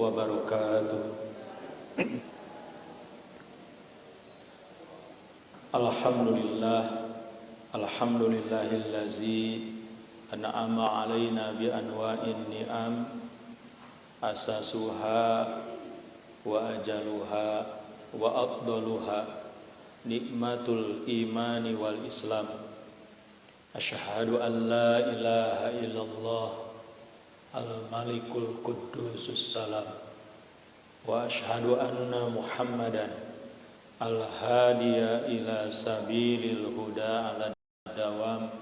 wabarakatuh. Alhamdulillahillazi an'ama alaina bi anwa'in ni'am asasuha wa ajaluha wa afdaluha nikmatul imani wal islam. Asyhadu an la ilaha illallah al-malikul quddusus salam wa asyhadu anna muhammadan al-hadiya ila sabilil huda ala dawam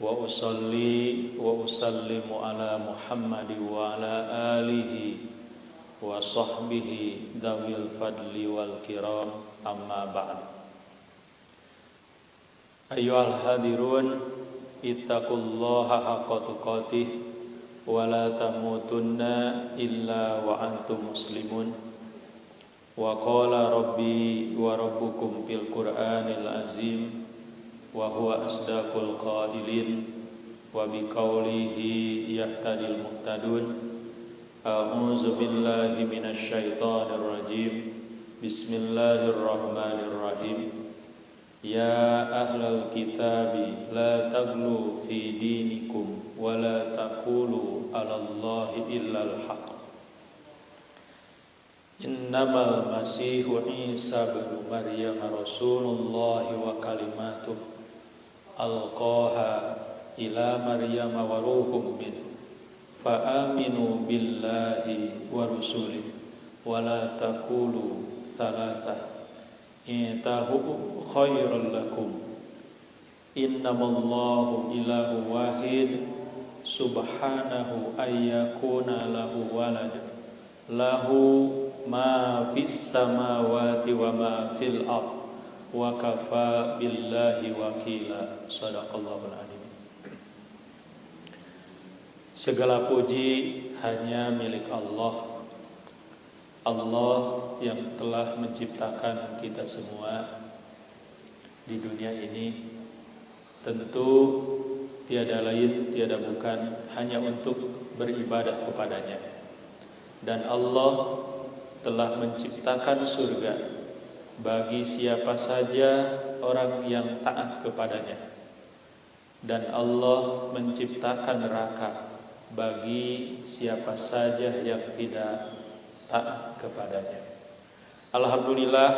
wa usalli wa usallimu ala muhammadi wa ala alihi wa sahbihi dawil fadli wal kiram, amma ba'd. Ayyuhal hadirun, ittaqullaha haqqa tuqatih wa la tamutunna illa wa antum muslimun. Wa qala rabbi wa rabbukum fil qur'anil azim wa huwa asdaqul qailin wa biqaulihi yahtadil muhtadun. A'udzu billahi minasy syaithanir rajim. Bismillahirrahmanirrahim. Ya ahlal kitabi la taghlu fi dinikum wa la taqulu 'alallahi illal haqq. Innamal masihu Isa ibnu Maryam rasulullah wa kalimatuh alqaha ila Maryam wa ruhum min fa aminu billahi wa rusulihi wa la taqulu thalatha intahu khairan lakum. Innamallahu ilahu wahid subhanahu ayyakuna lahu walad lahu ma fis samawati wa ma fil ard wa kafa billahi wakila. Shadaqallahul adzim. Segala puji hanya milik Allah. Allah yang telah menciptakan kita semua di dunia ini, tentu tiada lain, tiada bukan, hanya untuk beribadah kepadanya. Dan Allah telah menciptakan surga bagi siapa saja orang yang taat kepadanya. Dan Allah menciptakan neraka bagi siapa saja yang tidak taat kepadanya. Alhamdulillah,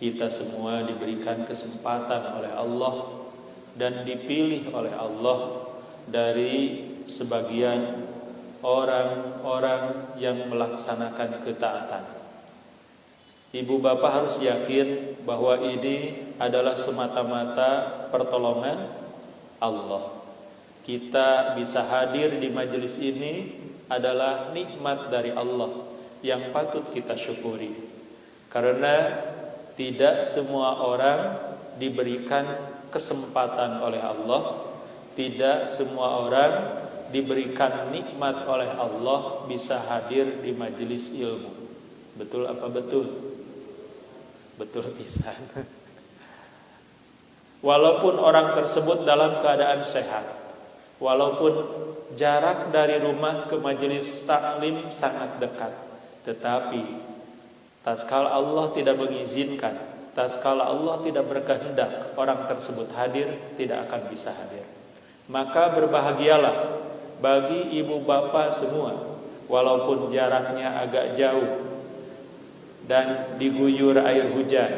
kita semua diberikan kesempatan oleh Allah dan dipilih oleh Allah dari sebagian orang-orang yang melaksanakan ketaatan. Ibu bapak harus yakin bahwa ini adalah semata-mata pertolongan Allah. Kita bisa hadir di majelis ini adalah nikmat dari Allah yang patut kita syukuri. Karena tidak semua orang diberikan kesempatan oleh Allah, tidak semua orang diberikan nikmat oleh Allah bisa hadir di majelis ilmu. Betul apa betul? Betul pisan. Walaupun orang tersebut dalam keadaan sehat, walaupun jarak dari rumah ke majelis taklim sangat dekat, tetapi tatkala Allah tidak mengizinkan, tatkala Allah tidak berkehendak orang tersebut hadir, tidak akan bisa hadir. Maka berbahagialah bagi ibu bapak semua, walaupun jaraknya agak jauh dan diguyur air hujan,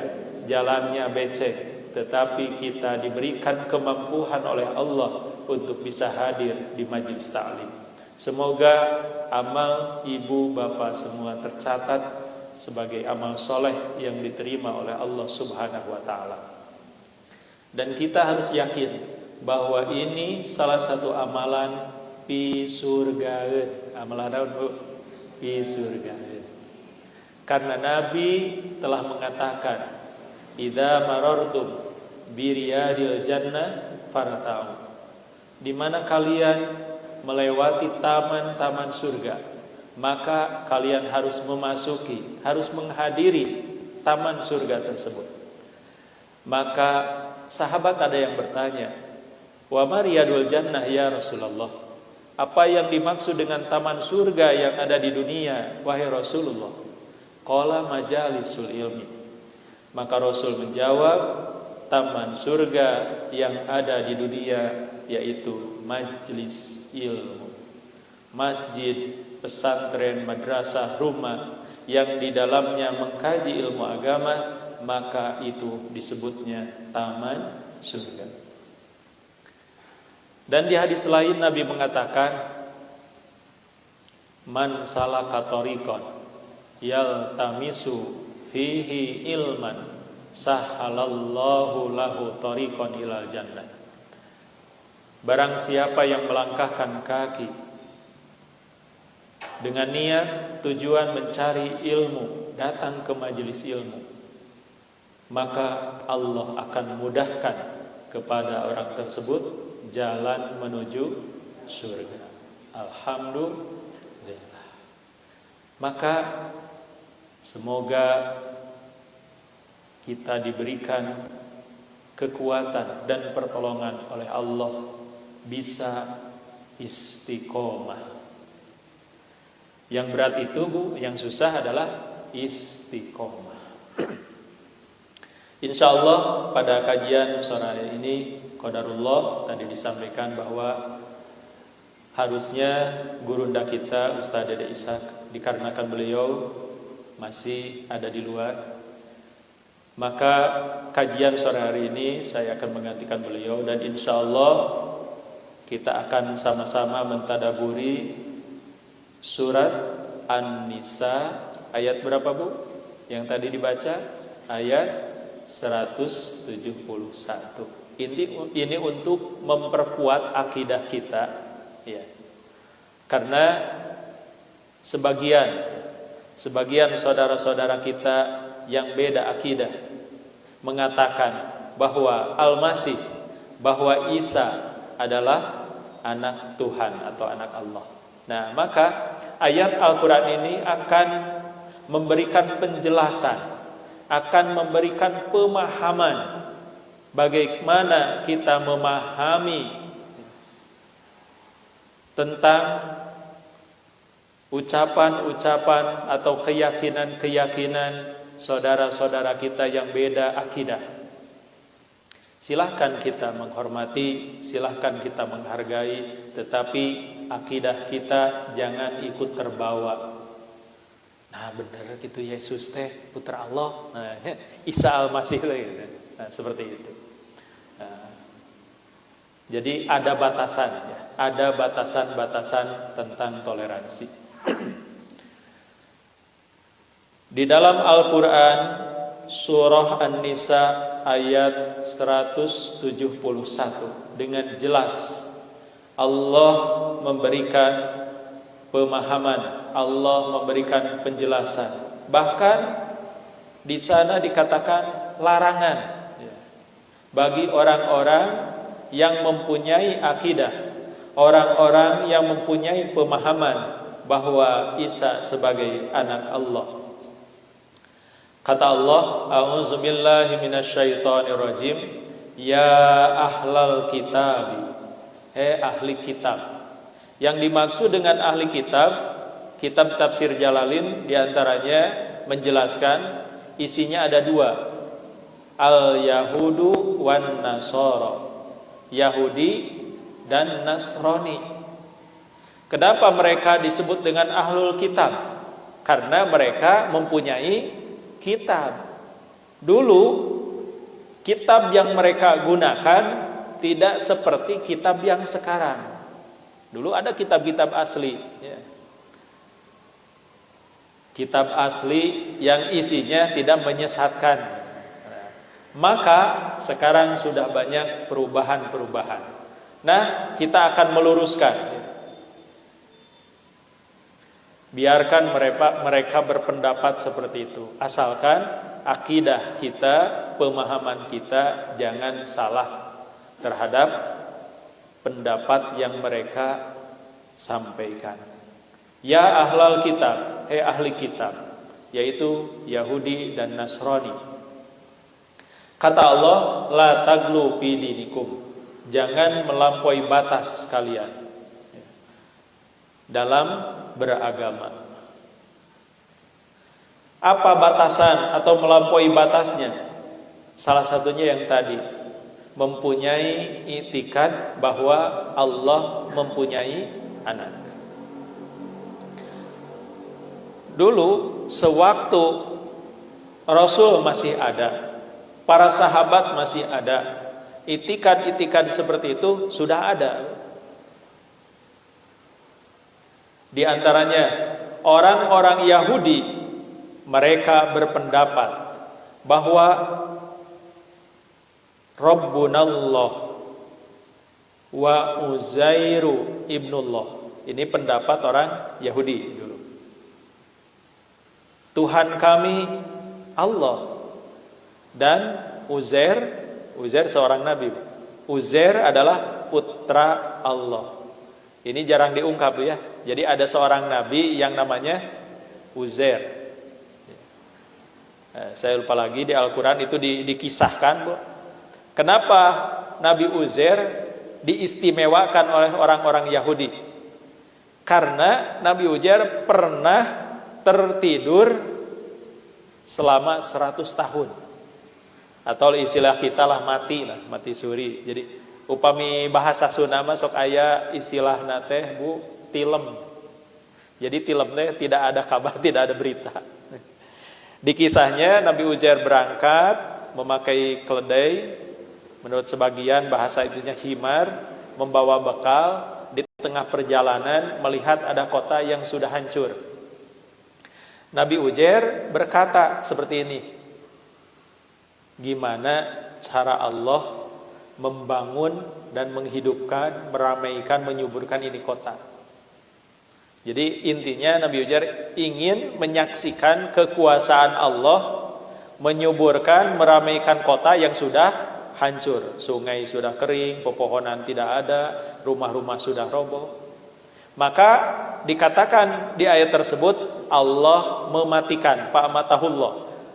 jalannya becek, tetapi kita diberikan kemampuan oleh Allah untuk bisa hadir di majelis taklim. Semoga amal ibu bapak semua tercatat sebagai amal soleh yang diterima oleh Allah Subhanahu wa ta'ala. Dan kita harus yakin bahwa ini salah satu amalan pi surgaeun. Amalan naon Bu? Pi surgaeun. Karena Nabi telah mengatakan, idza marartum bi riyadil jannah farta'u. Di mana kalian melewati taman-taman surga, maka kalian harus memasuki, harus menghadiri taman surga tersebut. Maka sahabat ada yang bertanya, wa ma riyadul jannah ya Rasulullah? apa yang dimaksud dengan taman surga yang ada di dunia, wahai Rasulullah? Qala majalisul ilmi. Maka Rasul menjawab, taman surga yang ada di dunia yaitu majlis ilmu. Masjid, pesantren, madrasah, rumah yang di dalamnya mengkaji ilmu agama, maka itu disebutnya taman surga. Dan di hadis lain Nabi mengatakan, man salaka tariqan yaltamisu fihi ilman sahalallahu lahu tariqan ilal jannah. Barang siapa yang melangkahkan kaki dengan niat tujuan mencari ilmu, datang ke majelis ilmu, maka Allah akan mudahkan kepada orang tersebut jalan menuju surga. Alhamdulillah. Maka semoga kita diberikan kekuatan dan pertolongan oleh Allah bisa istiqomah. Yang berat itu, Bu, yang susah adalah istiqomah. Insyaallah pada kajian sore ini qadarullah tadi disampaikan bahwa harusnya gurunda kita Ustaz Dede Ishak, dikarenakan beliau masih ada di luar, maka kajian sore hari ini saya akan menggantikan beliau, dan insyaallah kita akan sama-sama mentadaburi surat An-Nisa ayat berapa, Bu? Yang tadi dibaca ayat 171. Ini untuk memperkuat akidah kita, ya. Karena sebagian saudara-saudara kita yang beda akidah mengatakan bahwa Al-Masih, bahwa Isa adalah anak Tuhan atau anak Allah. Nah, maka ayat Al-Quran ini akan memberikan penjelasan, akan memberikan pemahaman bagaimana kita memahami tentang ucapan-ucapan atau keyakinan-keyakinan saudara-saudara kita yang beda akidah. Silahkan kita menghormati, silahkan kita menghargai, tetapi akidah kita jangan ikut terbawa. Nah, benar gitu, Yesus teh putra Allah. Nah, Isa Al-Masih gitu. Nah, seperti itu. Nah, jadi ada batasan, ya. Ada batasan-batasan tentang toleransi. Di dalam Al-Quran surah An-Nisa ayat 171 dengan jelas Allah memberikan pemahaman, Allah memberikan penjelasan. Bahkan di sana dikatakan larangan bagi orang-orang yang mempunyai akidah, orang-orang yang mempunyai pemahaman bahwa Isa sebagai anak Allah. Kata Allah, a'udzubillahi minasyaitonirrajim, ya ahlal kitab, ahli kitab. Yang dimaksud dengan ahli kitab, kitab tafsir Jalalain diantaranya menjelaskan isinya ada dua, al-Yahudu wan Nasara, Yahudi dan Nasrani. Kenapa mereka disebut dengan ahlul kitab? Karena mereka mempunyai kitab. Dulu kitab yang mereka gunakan tidak seperti kitab yang sekarang. Dulu ada kitab-kitab asli, ya. Kitab asli yang isinya tidak menyesatkan. Maka sekarang sudah banyak perubahan-perubahan. Nah, kita akan meluruskan. Biarkan mereka berpendapat seperti itu. Asalkan akidah kita, pemahaman kita jangan salah terhadap pendapat yang mereka sampaikan. Ya ahlal kitab, ahli kitab, yaitu Yahudi dan Nasrani. Kata Allah, la taglu fi dinikum, jangan melampaui batas kalian. dalam beragama. Apa batasan atau melampaui batasnya? Salah satunya yang tadi, mempunyai i'tikad bahwa Allah mempunyai anak. Dulu sewaktu Rasul masih ada, para sahabat masih ada, i'tikad seperti itu sudah ada. Di antaranya orang-orang Yahudi, mereka berpendapat bahwa Rabbunallah wa Uzairu ibnullah. Ini pendapat orang Yahudi dulu. Tuhan kami Allah dan Uzair seorang nabi. Uzair adalah putra Allah. Ini jarang diungkap ya. Jadi ada seorang nabi yang namanya Uzair. Saya lupa lagi di Al-Quran itu dikisahkan, Bu. Kenapa Nabi Uzair diistimewakan oleh orang-orang Yahudi? Karena Nabi Uzair pernah tertidur selama 100 tahun. Atau istilah kita lah mati suri. Jadi upami bahasa Sunda sok aya istilah nate, Bu, tilem. Jadi tilem teh tidak ada kabar, tidak ada berita. Di kisahnya Nabi Uzair berangkat memakai keledai, menurut sebagian bahasa itunya himar, membawa bekal. Di tengah perjalanan melihat ada kota yang sudah hancur. Nabi Uzair berkata seperti ini, gimana cara Allah membangun dan menghidupkan, meramaikan, menyuburkan ini kota. Jadi intinya Nabi Uzair ingin menyaksikan kekuasaan Allah menyuburkan, meramaikan kota yang sudah hancur. Sungai sudah kering, pepohonan tidak ada, rumah-rumah sudah roboh. Maka dikatakan di ayat tersebut Allah mematikan, fa'amatahullah.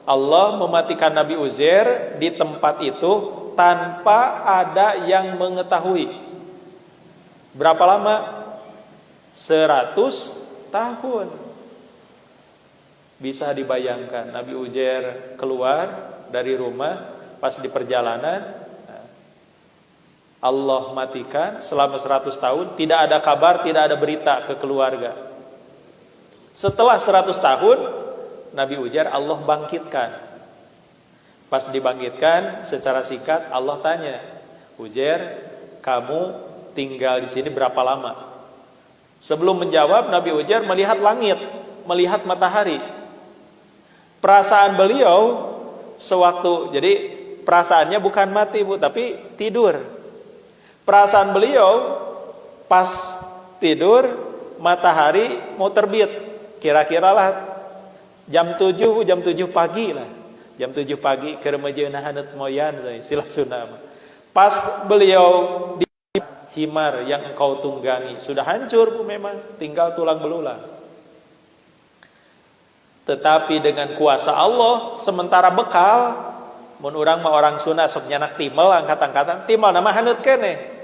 Allah mematikan Nabi Uzair di tempat itu tanpa ada yang mengetahui. Berapa lama? 100 tahun. Bisa dibayangkan Nabi Uzair keluar dari rumah pas di perjalanan, Allah matikan selama 100 tahun, tidak ada kabar, tidak ada berita ke keluarga. Setelah 100 tahun Nabi Uzair Allah bangkitkan. Pas dibangkitkan secara singkat Allah tanya, Uzair, kamu tinggal di sini berapa lama? Sebelum menjawab, Nabi Uzair melihat langit, melihat matahari. Perasaan beliau sewaktu, jadi perasaannya bukan mati, Bu, tapi tidur. Perasaan beliau pas tidur, matahari mau terbit. Kira-kira lah jam 7 pagi lah. Jam 7 pagi ke remajeuna haneut moyan silah Sunda. Pas beliau di himar yang engkau tunggangi sudah hancur, Bu, memang tinggal tulang belulang. Tetapi dengan kuasa Allah, sementara bekal, mun urang mah orang Sunda sok nyanak timel, angkat-angkatan, timel nama haneut keneh.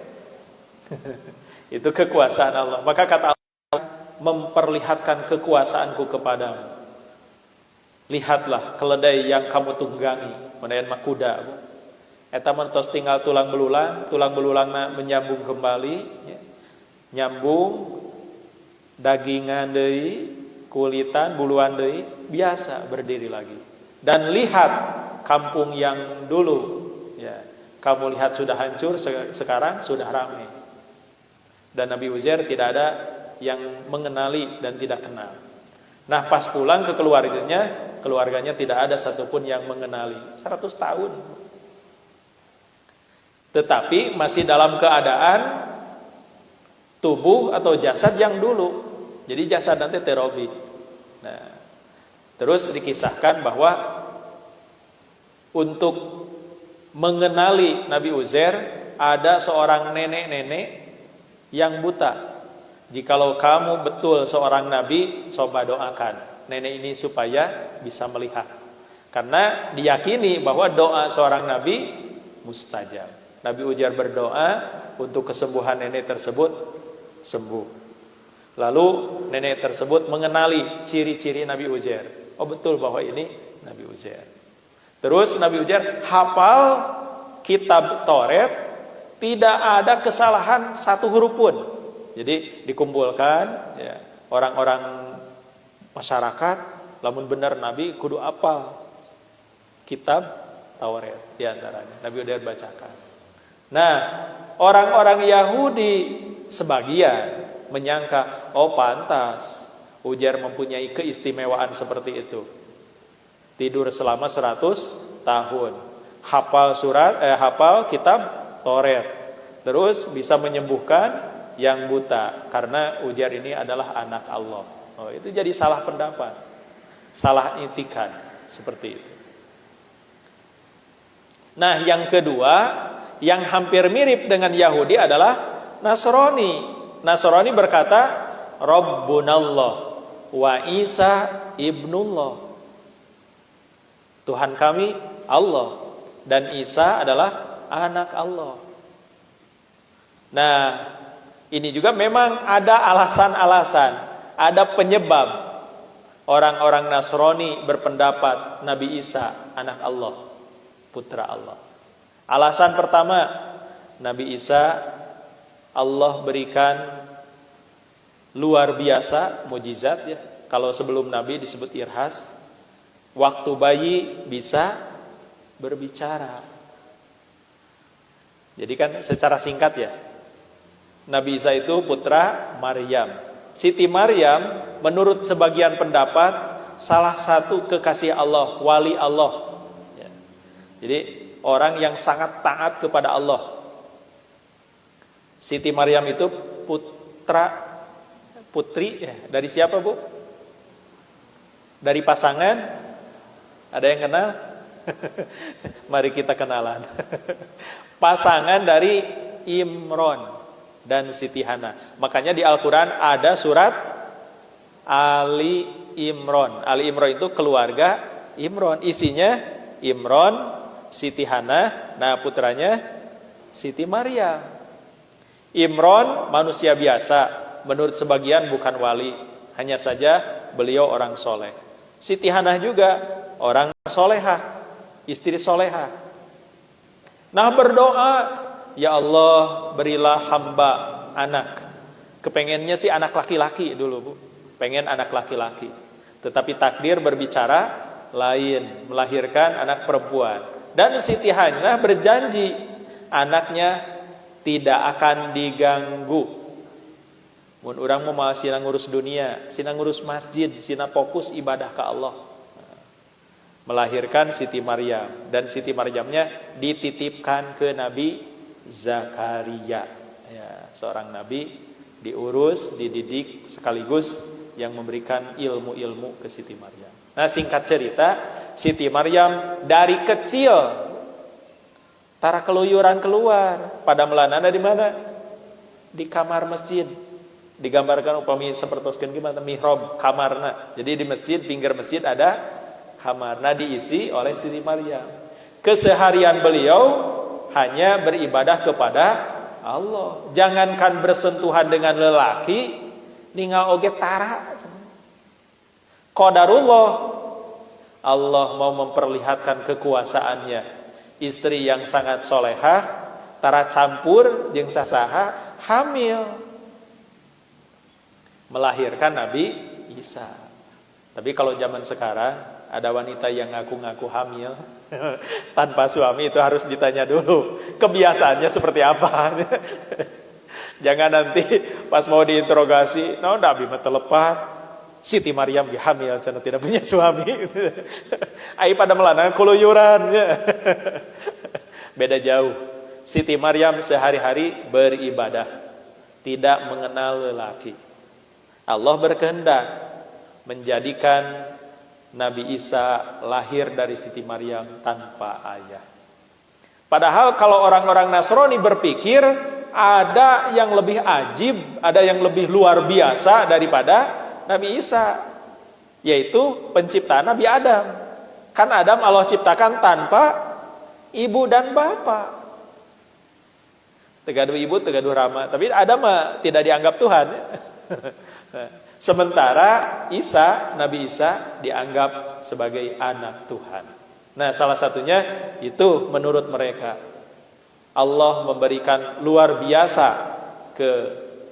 Itu kekuasaan Allah. Maka kata Allah, memperlihatkan kekuasaanku kepadamu. Lihatlah keledai yang kamu tunggangi, menayan mah kuda, Bu. Eta mentos tinggal tulang belulangna menyambung kembali, ya. Nyambung, dagingan deui, kulitan, buluan deui, biasa berdiri lagi. Dan lihat kampung yang dulu, ya, kamu lihat sudah hancur, sekarang sudah ramai. Dan Nabi Uzair tidak ada yang mengenali dan tidak kenal. Nah, pas pulang ke keluarganya tidak ada satupun yang mengenali. 100 tahun. Tetapi masih dalam keadaan tubuh atau jasad yang dulu. Jadi jasad nanti terobi. Nah, terus dikisahkan bahwa untuk mengenali Nabi Uzair ada seorang nenek-nenek yang buta. Jikalau kamu betul seorang nabi, coba doakan nenek ini supaya bisa melihat. Karena diyakini bahwa doa seorang nabi mustajab. Nabi Uzair berdoa untuk kesembuhan nenek tersebut sembuh. Lalu nenek tersebut mengenali ciri-ciri Nabi Uzair. Oh betul bahwa ini Nabi Uzair. Terus Nabi Uzair hafal kitab Taurat, tidak ada kesalahan satu huruf pun. Jadi dikumpulkan ya, orang-orang masyarakat, lamun benar Nabi kudu apal kitab Taurat di antaranya. Nabi Uzair bacakan. Nah, orang-orang Yahudi sebagian menyangka, oh pantas Uzair mempunyai keistimewaan seperti itu. Tidur selama 100 tahun, hafal kitab Taurat, terus bisa menyembuhkan yang buta karena Uzair ini adalah anak Allah. Oh, itu jadi salah pendapat, salah itikan seperti itu. Nah, yang kedua yang hampir mirip dengan Yahudi adalah Nasrani. Nasrani berkata, Rabbunallah wa Isa ibnullah. Tuhan kami Allah dan Isa adalah anak Allah. Nah, ini juga memang ada alasan-alasan, ada penyebab orang-orang Nasrani berpendapat Nabi Isa anak Allah, putra Allah. Alasan pertama, Nabi Isa Allah berikan luar biasa mukjizat ya. Kalau sebelum Nabi disebut irhas, waktu bayi bisa berbicara. Jadi kan secara singkat ya, Nabi Isa itu putra Maryam. Siti Maryam menurut sebagian pendapat salah satu kekasih Allah, wali Allah ya. Jadi orang yang sangat taat kepada Allah. Siti Maryam itu putri ya, dari siapa Bu? Dari pasangan? Ada yang kenal? Mari kita kenalan. Pasangan dari Imron dan Siti Hana. Makanya di Al-Quran ada surat Ali Imron. Ali Imron itu keluarga Imron. Isinya Imron, Siti Hana, nah putranya Siti Maryam. Imron manusia biasa, menurut sebagian bukan wali, hanya saja beliau orang soleh. Siti Hana juga orang solehah, istri solehah. Nah berdoa, ya Allah berilah hamba anak. Kepengennya sih anak laki-laki dulu Bu, pengen anak laki-laki. Tetapi takdir berbicara lain, melahirkan anak perempuan. Dan Siti Hana berjanji anaknya tidak akan diganggu. Mun urang mau sina ngurus dunia, sina ngurus masjid, sina fokus ibadah ke Allah. Melahirkan Siti Maryam, dan Siti Maryamnya dititipkan ke Nabi Zakaria. Ya, seorang nabi diurus, dididik sekaligus yang memberikan ilmu-ilmu ke Siti Maryam. Nah, singkat cerita, Siti Maryam dari kecil tara keluyuran keluar, pada melanana di mana? Di kamar masjid. Digambarkan upami sapertoskeun gimana mihrab kamarna. Jadi di masjid, pinggir masjid ada kamar. Nah, diisi oleh Siti Maryam. Keseharian beliau hanya beribadah kepada Allah. Jangankan bersentuhan dengan lelaki, ningal oge tara. Qadarullah, Allah mau memperlihatkan kekuasaannya. Istri yang sangat solehah, tara campur jeung sasaha hamil, melahirkan Nabi Isa. Tapi kalau zaman sekarang ada wanita yang ngaku-ngaku hamil tanpa suami, itu harus ditanya dulu kebiasaannya seperti apa. Jangan nanti pas mau diinterogasi, no Nabi mah telepat, Siti Maryam hamil sana tidak punya suami. Ai pada melanang keluyuran. Beda jauh. Siti Maryam sehari-hari beribadah, tidak mengenal lelaki. Allah berkehendak menjadikan Nabi Isa lahir dari Siti Maryam tanpa ayah. Padahal kalau orang-orang Nasrani berpikir ada yang lebih ajib, ada yang lebih luar biasa daripada Nabi Isa, yaitu penciptaan Nabi Adam. Kan Adam Allah ciptakan tanpa ibu dan bapak. Tegaduh ibu, tegaduh rama. Tapi Adam tidak dianggap Tuhan. Nah, sementara Nabi Isa dianggap sebagai anak Tuhan. Nah, salah satunya itu menurut mereka. Allah memberikan luar biasa ke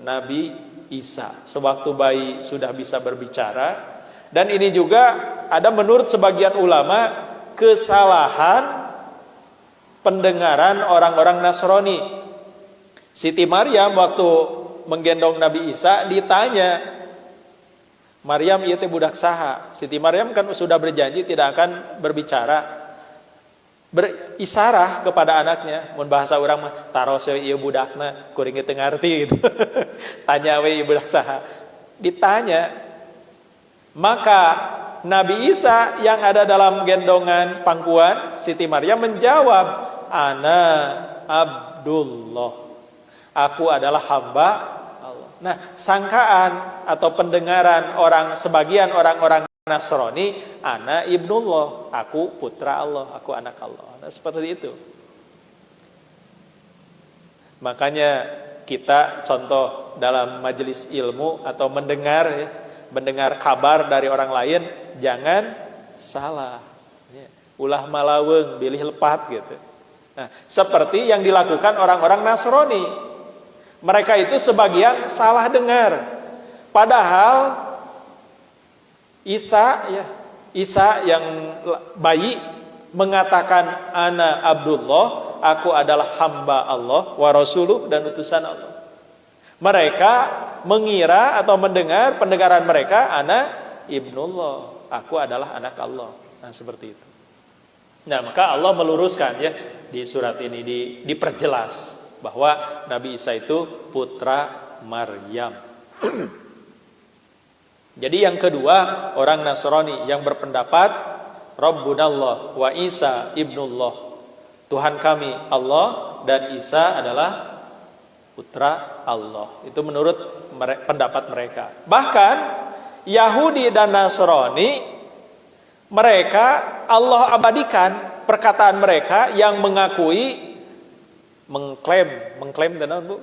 Nabi Isa. Sewaktu bayi sudah bisa berbicara. Dan ini juga ada menurut sebagian ulama kesalahan pendengaran orang-orang Nasrani. Siti Maryam waktu menggendong Nabi Isa ditanya, Maryam ieu teh budak saha? Siti Maryam kan sudah berjanji tidak akan berbicara, berisarah kepada anaknya. Mun bahasa urang mah taros ieu budakna, kuring teu ngarti gitu. Tanya we ieu budak saha? Ditanya. Maka Nabi Isa yang ada dalam gendongan pangkuan Siti Maryam menjawab, Ana Abdullah, aku adalah hamba Allah. Nah, sangkaan atau pendengaran sebagian orang-orang Nasrani, Ana Ibnullah, aku putra Allah, aku anak Allah. Nah, seperti itu. Makanya kita contoh dalam majelis ilmu atau mendengar kabar dari orang lain, jangan salah. Ulah malaweng, bilih lepat gitu. Nah, seperti yang dilakukan orang-orang Nasrani. Mereka itu sebagian salah dengar. Padahal Isa yang bayi mengatakan ana Abdullah, aku adalah hamba Allah wa rasuluh dan utusan Allah. Mereka mengira atau mendengar pendengaran mereka ana ibnullah, aku adalah anak Allah. Nah, seperti itu. Nah, maka Allah meluruskan ya di surat ini diperjelas bahwa Nabi Isa itu putra Maryam. Jadi yang kedua, orang Nasrani yang berpendapat Rabbunallah wa Isa ibnullah, Tuhan kami Allah dan Isa adalah putra Allah. Itu menurut pendapat mereka. Bahkan Yahudi dan Nasrani, mereka Allah abadikan perkataan mereka yang mengklaim dan Bu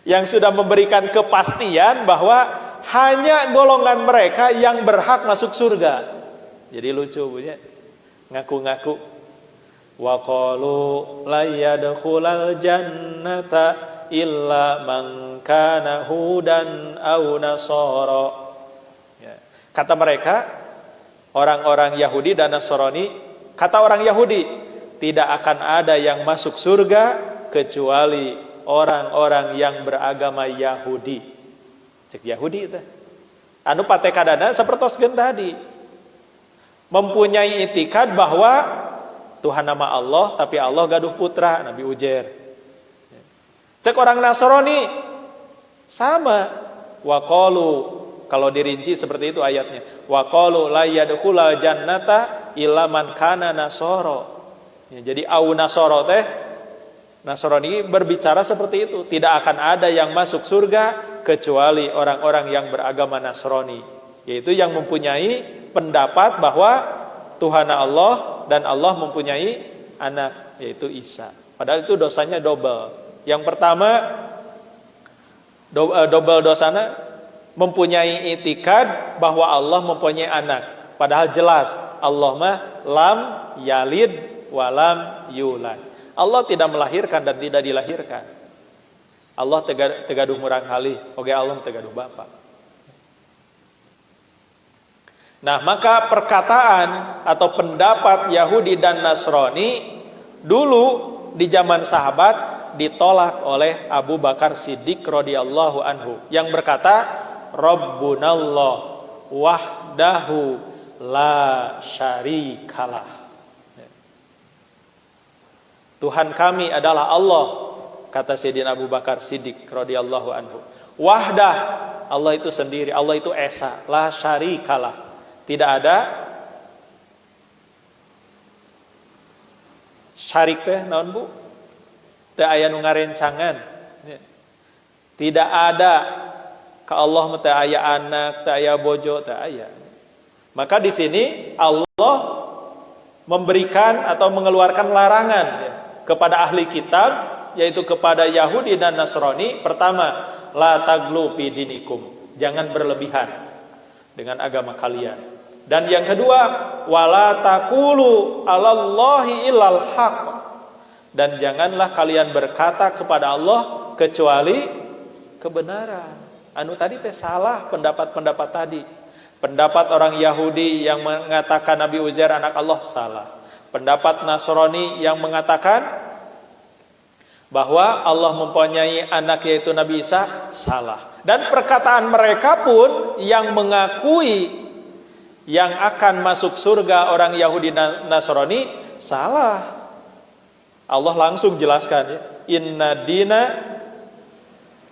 yang sudah memberikan kepastian bahwa hanya golongan mereka yang berhak masuk surga. Jadi lucu punya ngaku-ngaku wa qalu la yadkhulal jannata illa man kana hudan aw nasara. Ya. Kata mereka orang-orang Yahudi dan Nasrani, kata orang Yahudi, tidak akan ada yang masuk surga kecuali orang-orang yang beragama Yahudi. Cek Yahudi itu. Anu patekadana sapertoskeun tadi. Mempunyai itikad bahwa Tuhan nama Allah, tapi Allah gaduh putra, Nabi Ujair. Cek orang Nasrani sama. Wa qalu, kalau dirinci seperti itu ayatnya. Wa qalu la yadkhulal jannata illa man kana nasara. Ya, jadi au nasara teh Nasrani berbicara seperti itu, tidak akan ada yang masuk surga kecuali orang-orang yang beragama Nasrani, yaitu yang mempunyai pendapat bahwa Tuhan Allah dan Allah mempunyai anak, yaitu Isa. Padahal itu dosanya double. Yang pertama double dosanya mempunyai itikad bahwa Allah mempunyai anak, padahal jelas Allah mah lam yalid walam yulad. Allah tidak melahirkan dan tidak dilahirkan. Allah tegaduh murang halih, oge Allah tegaduh bapa. Nah, maka perkataan atau pendapat Yahudi dan Nasrani dulu di zaman sahabat ditolak oleh Abu Bakar Siddiq radhiyallahu anhu yang berkata, Rabbunallah wahdahu la syarikalah. Tuhan kami adalah Allah, kata Sayyidina Abu Bakar Siddiq radhiyallahu anhu. Wahdah, Allah itu sendiri, Allah itu esa, la syarikalah. Tidak ada syarik teh naon Bu? Teu aya nu ngarencangan. Tidak ada ka Allah teu aya anak, teu aya bojo, teu aya. Maka di sini Allah memberikan atau mengeluarkan larangan ya, kepada ahli kitab, yaitu kepada Yahudi dan Nasrani. Pertama, la taglu fi dinikum. Jangan berlebihan dengan agama kalian. Dan yang kedua, wala taqulu 'alallahi illal haqq. Dan janganlah kalian berkata kepada Allah kecuali kebenaran. Anu tadi teh salah pendapat-pendapat tadi. Pendapat orang Yahudi yang mengatakan Nabi Uzair anak Allah salah. Pendapat Nasrani yang mengatakan bahwa Allah mempunyai anak yaitu Nabi Isa salah. Dan perkataan mereka pun yang mengakui yang akan masuk surga orang Yahudi Nasrani salah. Allah langsung jelaskan ya, inna dina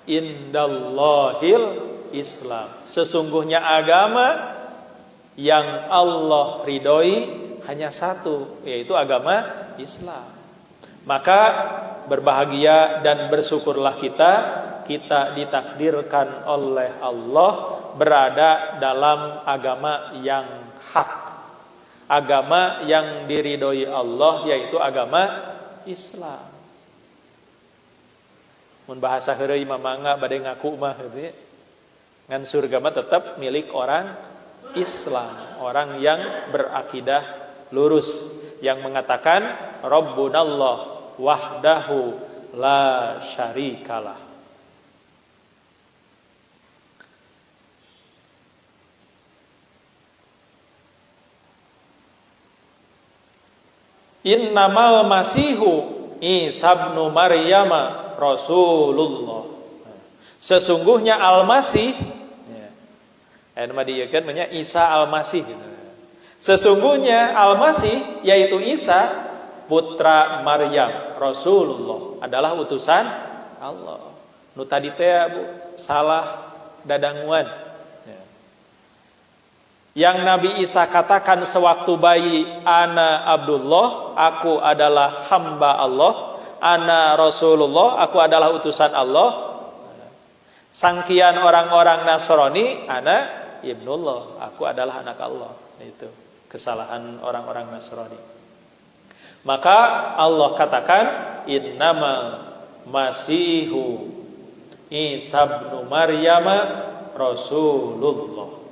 indallahil Islam. Sesungguhnya agama yang Allah ridhoi hanya satu, yaitu agama Islam. Maka berbahagia dan bersyukurlah kita ditakdirkan oleh Allah berada dalam agama yang hak, agama yang diridhoi Allah, yaitu agama Islam. Mun bahasa heureuy mah mangga bade ngaku mah gitu ya. Ngan surga mah tetap milik orang Islam, orang yang berakidah lurus, yang mengatakan Rabbunallah wahdahu la syarikalah. Innamal masihu Isa ibnu Maryam Rasulullah. Sesungguhnya Al-Masih Isa Al-Masih. Sesungguhnya Al-Masih yaitu Isa putra Maryam Rasulullah adalah utusan Allah. Nu tadi teh salah dadanguan. Yang Nabi Isa katakan sewaktu bayi, ana Abdullah, aku adalah hamba Allah, ana Rasulullah, aku adalah utusan Allah. Sangkian orang-orang Nasrani, ana Ibnullah, aku adalah anak Allah. Itu kesalahan orang-orang Nasrani. Maka Allah katakan innamal masihu Isa ibnu Maryam Rasulullah.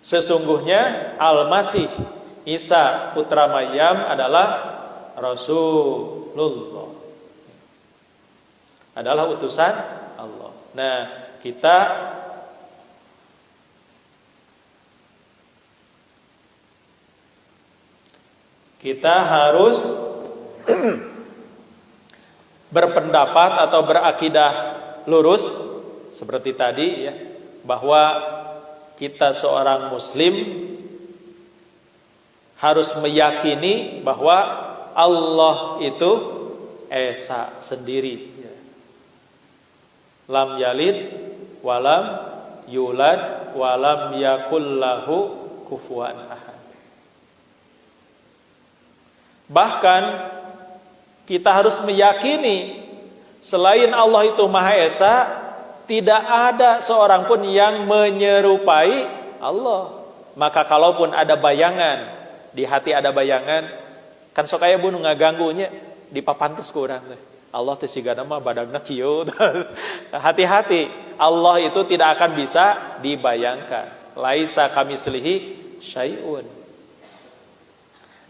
Sesungguhnya Al-Masih Isa putra Maryam adalah Rasulullah, adalah utusan Allah. Nah, kita harus berpendapat atau berakidah lurus seperti tadi ya, bahwa kita seorang muslim harus meyakini bahwa Allah itu esa sendiri, lam yalid walam yulad walam yakullahu kufuwan ahad. Bahkan kita harus meyakini selain Allah itu Maha Esa, tidak ada seorang pun yang menyerupai Allah. Maka kalaupun ada bayangan, di hati ada bayangan, kan sok aya bunu ngaganggunya di papantes ku urang teh. Allah teh sigana mah badagna kieu. Hati-hati, Allah itu tidak akan bisa dibayangkan. Laisa kamitslihi syai'un.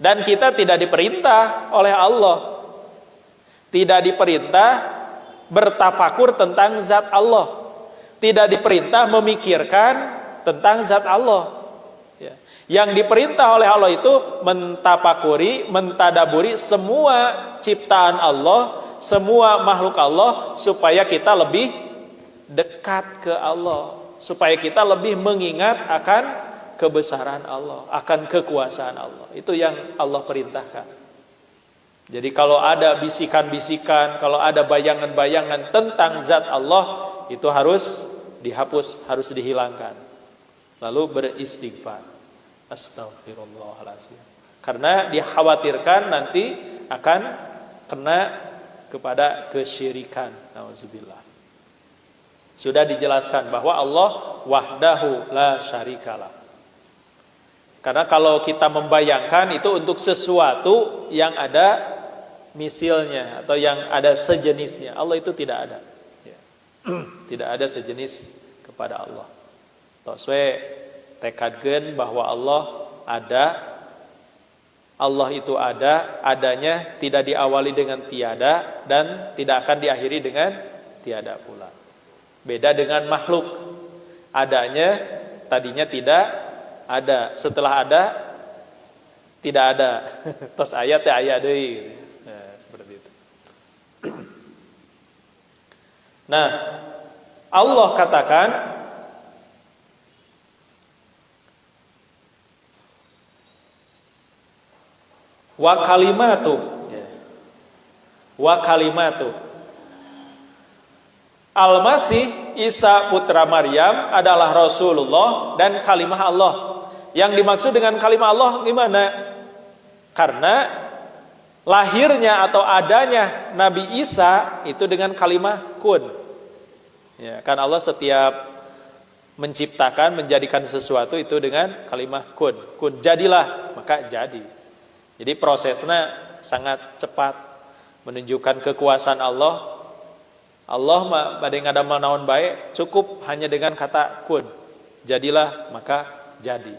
Dan kita tidak diperintah oleh Allah, tidak diperintah bertafakur tentang zat Allah, tidak diperintah memikirkan tentang zat Allah. Yang diperintah oleh Allah itu mentafakuri, mentadaburi semua ciptaan Allah, semua makhluk Allah, supaya kita lebih dekat ke Allah, supaya kita lebih mengingat akan kebesaran Allah, akan kekuasaan Allah. Itu yang Allah perintahkan. Jadi kalau ada bisikan-bisikan, kalau ada bayangan-bayangan tentang zat Allah, itu harus dihapus, harus dihilangkan. Lalu beristighfar. Astaghfirullahaladzim. Karena dikhawatirkan nanti akan kena kepada kesyirikan. Nauzubillah. Sudah dijelaskan bahwa Allah wahdahu la syarikalah. Karena kalau kita membayangkan itu untuk sesuatu yang ada misilnya atau yang ada sejenisnya, Allah itu tidak ada. Tidak ada sejenis kepada Allah. Tos we tekadkeun bahwa Allah ada. Allah itu ada, adanya tidak diawali dengan tiada dan tidak akan diakhiri dengan tiada pula. Beda dengan makhluk. Adanya tadinya tidak ada, setelah ada tidak ada. Tos aya teh aya deui. Nah, seperti itu. Nah, Allah katakan wa kalimatu, wa kalimatu. Al-Masih Isa putra Maryam adalah Rasulullah dan kalimah Allah. Yang dimaksud dengan kalimah Allah gimana? Karena lahirnya atau adanya Nabi Isa itu dengan kalimah kun. Ya, kan Allah setiap menciptakan, menjadikan sesuatu itu dengan kalimah kun. Kun jadilah, maka jadi. Jadi prosesnya sangat cepat, menunjukkan kekuasaan Allah. Allah bade ngadamel naon bae cukup hanya dengan kata kun. Jadilah maka jadi.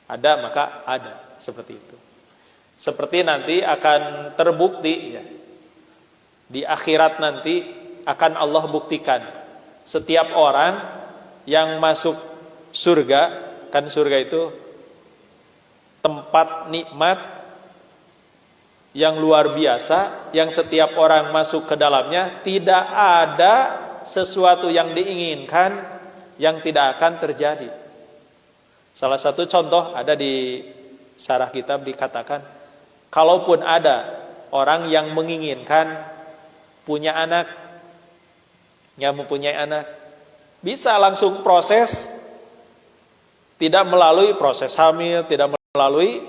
Ada maka ada, seperti itu. Seperti nanti akan terbukti ya. Di akhirat nanti akan Allah buktikan setiap orang yang masuk surga, kan surga itu tempat nikmat yang luar biasa, yang setiap orang masuk ke dalamnya tidak ada sesuatu yang diinginkan yang tidak akan terjadi. Salah satu contoh ada di syarah kitab dikatakan, kalaupun ada orang yang menginginkan punya anak, yang mempunyai anak, bisa langsung proses, tidak melalui proses hamil, tidak melalui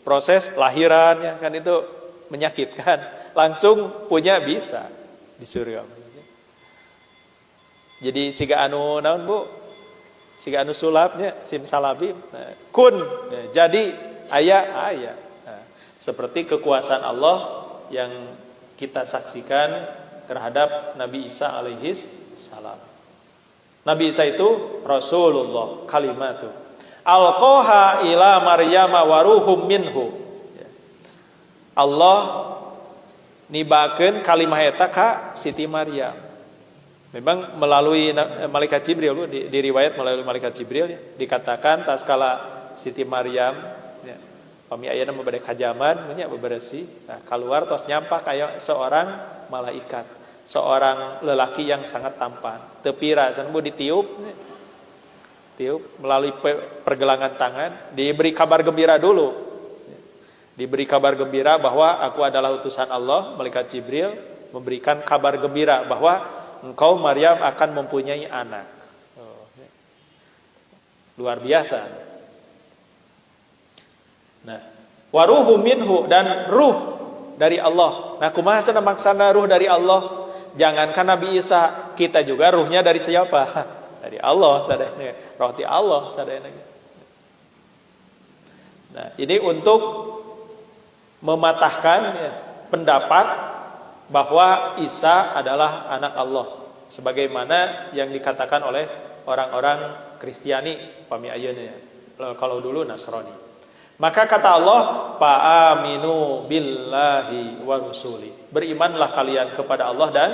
proses lahiran, ya kan itu menyakitkan, langsung punya bisa di surga. Jadi siga anu naon Bu? Siga anu sulapnya simsalabim. Nah, kun ya, jadi aya. Nah, seperti kekuasaan Allah yang kita saksikan terhadap Nabi Isa alaihi salam. Nabi Isa itu Rasulullah, kalimatu alqaha ila Maryama wa ruhum minhu. Allah nibakeun kalimah eta ka Siti Maryam. Memang melalui malaikat Jibril, di riwayat melalui malaikat Jibril ya, dikatakan tatkala Siti Maryam ya, pami ayeuna mah bade kajaman nya beberesi, nah keluar tos nyampah kayak seorang malaikat, seorang lelaki yang sangat tampan. Teu pira can Bu ditiup melalui pergelangan tangan, diberi kabar gembira dulu. Diberi kabar gembira bahwa aku adalah utusan Allah, malaikat Jibril memberikan kabar gembira bahwa engkau Maryam akan mempunyai anak. Luar biasa. Nah, waruhu minhu, dan ruh dari Allah. Nah, kumaha cenah maksana ruh dari Allah? Jangankan Nabi Isa, kita juga ruhnya dari siapa? Dari Allah sadayana. Roh ti Allah sadayana. Nah, ini untuk mematahkan ya, pendapat bahwa Isa adalah anak Allah, sebagaimana yang dikatakan oleh orang-orang Kristiani pami ayeuna ya. Kalau dulu Nasrani. Maka kata Allah, "Fa'aminu billahi wa rusuli." Berimanlah kalian kepada Allah dan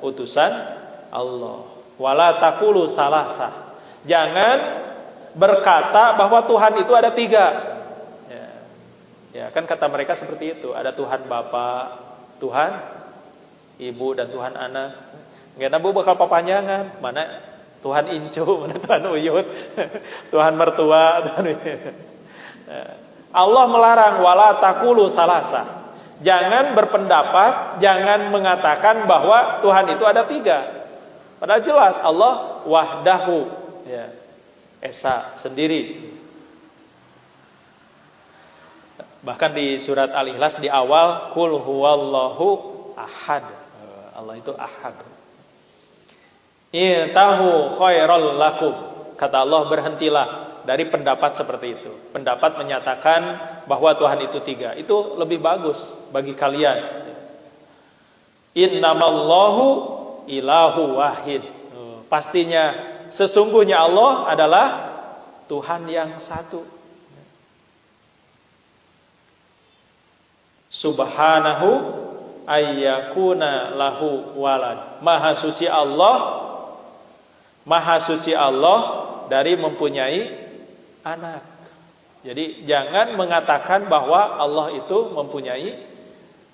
utusan Allah. Wala taqulu salasah. Jangan berkata bahwa Tuhan itu ada 3. Ya, kan kata mereka seperti itu. Ada Tuhan Bapa, Tuhan Ibu, dan Tuhan Anak. Nggak nabu bakal papanjangan. Mana Tuhan Incu, mana Tuhan Uyut, Tuhan Mertua, Tuhan Uyut. Allah melarang wala taqulu salasah. Jangan berpendapat, jangan mengatakan bahwa Tuhan itu ada 3. Padahal jelas Allah wahdahu, ya, esa sendiri. Bahkan di surat Al-Ikhlas di awal, Qul huwallahu ahad. Allah itu ahad. Intahu khairal lakum. Kata Allah, berhentilah dari pendapat seperti itu. Pendapat menyatakan bahwa Tuhan itu 3. Itu lebih bagus bagi kalian. Innamallahu ilahu wahid. Pastinya sesungguhnya Allah adalah Tuhan yang satu. Subhanahu ayyakuna lahu walad. Maha suci Allah dari mempunyai anak. Jadi jangan mengatakan bahwa Allah itu mempunyai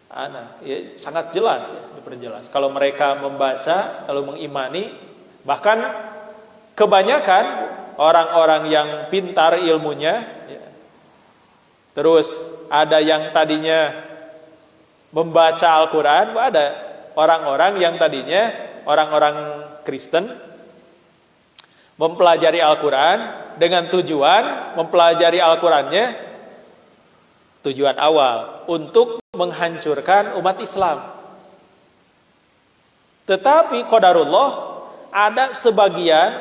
anak. Ya, sangat jelas ya, diperjelas. Kalau mereka membaca, lalu mengimani, bahkan kebanyakan orang-orang yang pintar ilmunya, ya, terus ada yang tadinya membaca Al-Quran, ada orang-orang yang tadinya orang-orang Kristen mempelajari Al-Quran dengan tujuan mempelajari Al-Qurannya, tujuan awal untuk menghancurkan umat Islam. Tetapi qadarullah, ada sebagian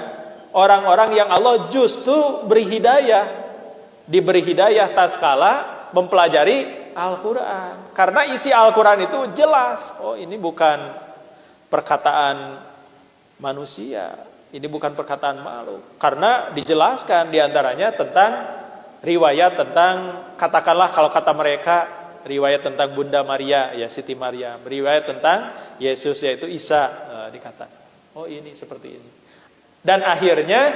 orang-orang yang Allah justru beri hidayah, diberi hidayah tatkala mempelajari Al-Quran. Karena isi Al-Quran itu jelas. Oh, ini bukan perkataan manusia, ini bukan perkataan makhluk. Karena dijelaskan diantaranya tentang riwayat tentang, katakanlah kalau kata mereka, riwayat tentang Bunda Maria, ya Siti Maria, riwayat tentang Yesus yaitu Isa, dikatakan. Oh, ini seperti ini. Dan akhirnya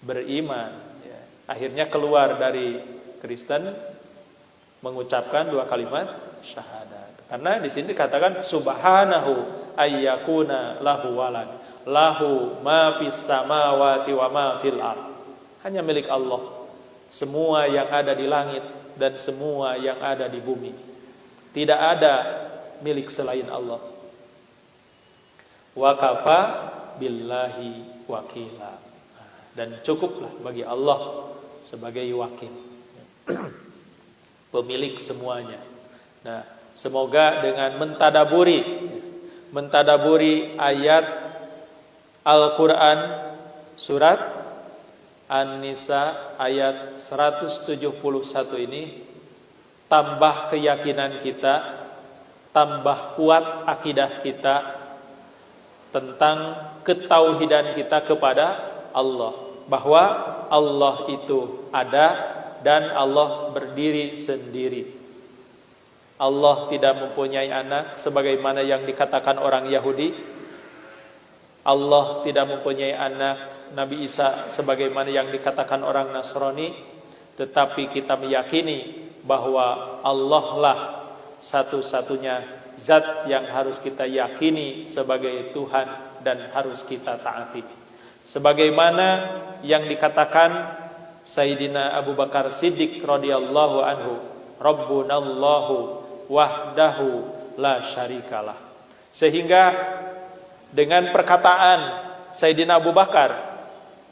beriman, ya. Akhirnya keluar dari Kristen mengucapkan 2 kalimat syahadat. Karena di sini dikatakan subhanahu ayyakuna lahu walad, lahu ma fis samawati wa ma fil ard. Hanya milik Allah semua yang ada di langit dan semua yang ada di bumi. Tidak ada milik selain Allah. Wa kafa billahi wakila. Dan cukuplah bagi Allah sebagai wakil, pemilik semuanya. Nah, semoga dengan mentadaburi ayat Al-Quran surat An-Nisa ayat 171 ini, tambah keyakinan kita, tambah kuat akidah kita tentang ketauhidan kita kepada Allah, bahwa Allah itu ada dan Allah berdiri sendiri. Allah tidak mempunyai anak sebagaimana yang dikatakan orang Yahudi. Allah tidak mempunyai anak Nabi Isa sebagaimana yang dikatakan orang Nasrani. Tetapi kita meyakini bahwa Allah lah satu-satunya zat yang harus kita yakini sebagai Tuhan dan harus kita taati. Sebagaimana yang dikatakan Sayyidina Abu Bakar Siddiq radhiyallahu anhu, Rabbunallahu wahdahu la syarikalah. Sehingga dengan perkataan Sayyidina Abu Bakar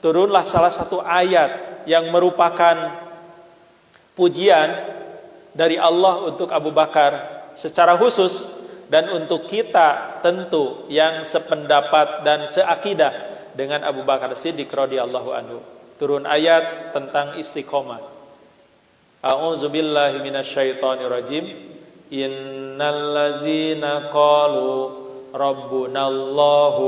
turunlah salah satu ayat yang merupakan pujian dari Allah untuk Abu Bakar secara khusus, dan untuk kita tentu yang sependapat dan seakidah dengan Abu Bakar Siddiq radhiyallahu anhu. Turun ayat tentang istiqomah. A'udzubillahi minasyaitonirrajim. Innallazina qalu rabbunallahu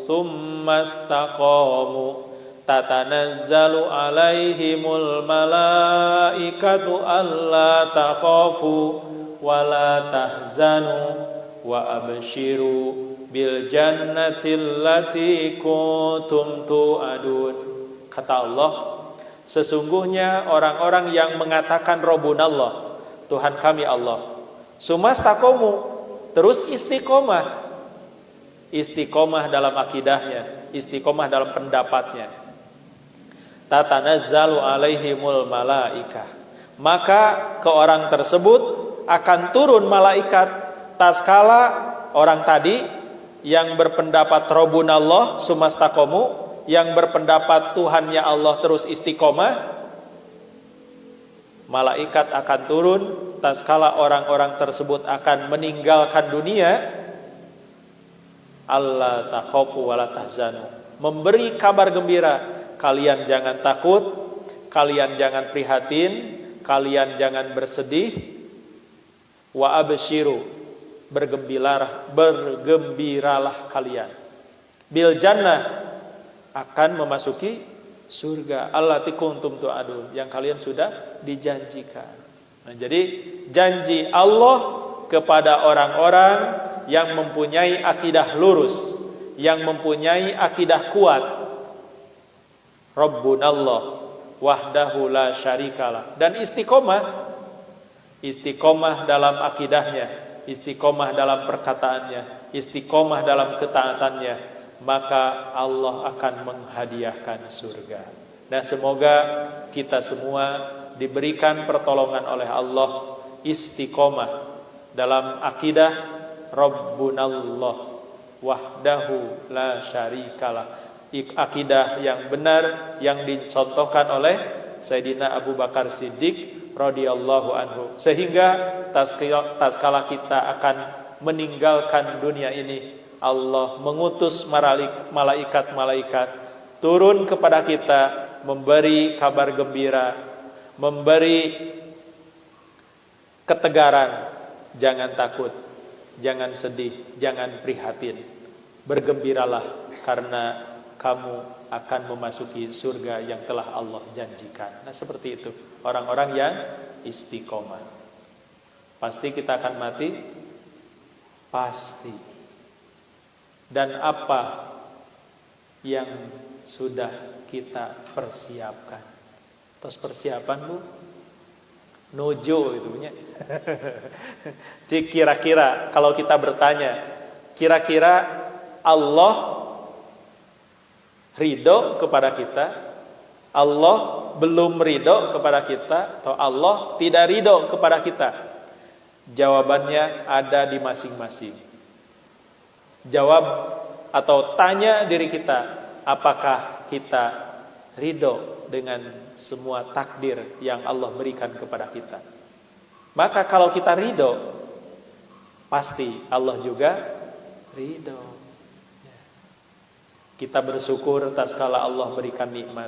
tsumma istaqamu tatanazzalu alaihimul malaikatu alla takhafu wa la tahzanu wa abshiru bil jannati allati kuntum tu'adun. Kata Allah, sesungguhnya orang-orang yang mengatakan Rabbunallah, Tuhan kami Allah, sumastaqamu, terus istiqomah. Istiqomah dalam akidahnya, istiqomah dalam pendapatnya. Tatanazzalu alaihimul malaikah, maka ke orang tersebut akan turun malaikat tatkala orang tadi yang berpendapat Rabbunallah sumastaqamu, yang berpendapat Tuhannya Allah terus istiqomah, malaikat akan turun tatkala orang-orang tersebut akan meninggalkan dunia. Allah takhafu wa la tahzanu, memberi kabar gembira, kalian jangan takut, kalian jangan prihatin, kalian jangan bersedih. Wa abshiru, bergembiralah kalian bil jannah, akan memasuki surga allati kuntum tu'adun, yang kalian sudah dijanjikan. Nah, jadi janji Allah kepada orang-orang yang mempunyai akidah lurus, yang mempunyai akidah kuat, Rabbunallah wahdahu la syarikalah, dan istiqomah dalam akidahnya, istiqomah dalam perkataannya, istiqomah dalam ketaatannya, maka Allah akan menghadiahkan surga. Nah, semoga kita semua diberikan pertolongan oleh Allah istiqomah dalam akidah Rabbunallah wahdahu la syarikalah, akidah yang benar yang dicontohkan oleh Sayyidina Abu Bakar Siddiq radhiyallahu anhu, sehingga tatkala kita akan meninggalkan dunia ini, Allah mengutus malaikat-malaikat turun kepada kita, memberi kabar gembira, memberi ketegaran. Jangan takut, jangan sedih, jangan prihatin. Bergembiralah karena kamu akan memasuki surga yang telah Allah janjikan. Nah, seperti itu orang-orang yang istiqomah. Pasti kita akan mati, pasti. Dan apa yang sudah kita persiapkan? Terus persiapan, Bu? Nojo itu punya. Kira-kira kalau kita bertanya, kira-kira Allah ridho kepada kita, Allah belum ridho kepada kita, atau Allah tidak ridho kepada kita? Jawabannya ada di masing-masing. Jawab atau tanya diri kita, apakah kita ridho dengan semua takdir yang Allah berikan kepada kita? Maka kalau kita ridho, pasti Allah juga ridho. Kita bersyukur tatkala Allah berikan nikmat,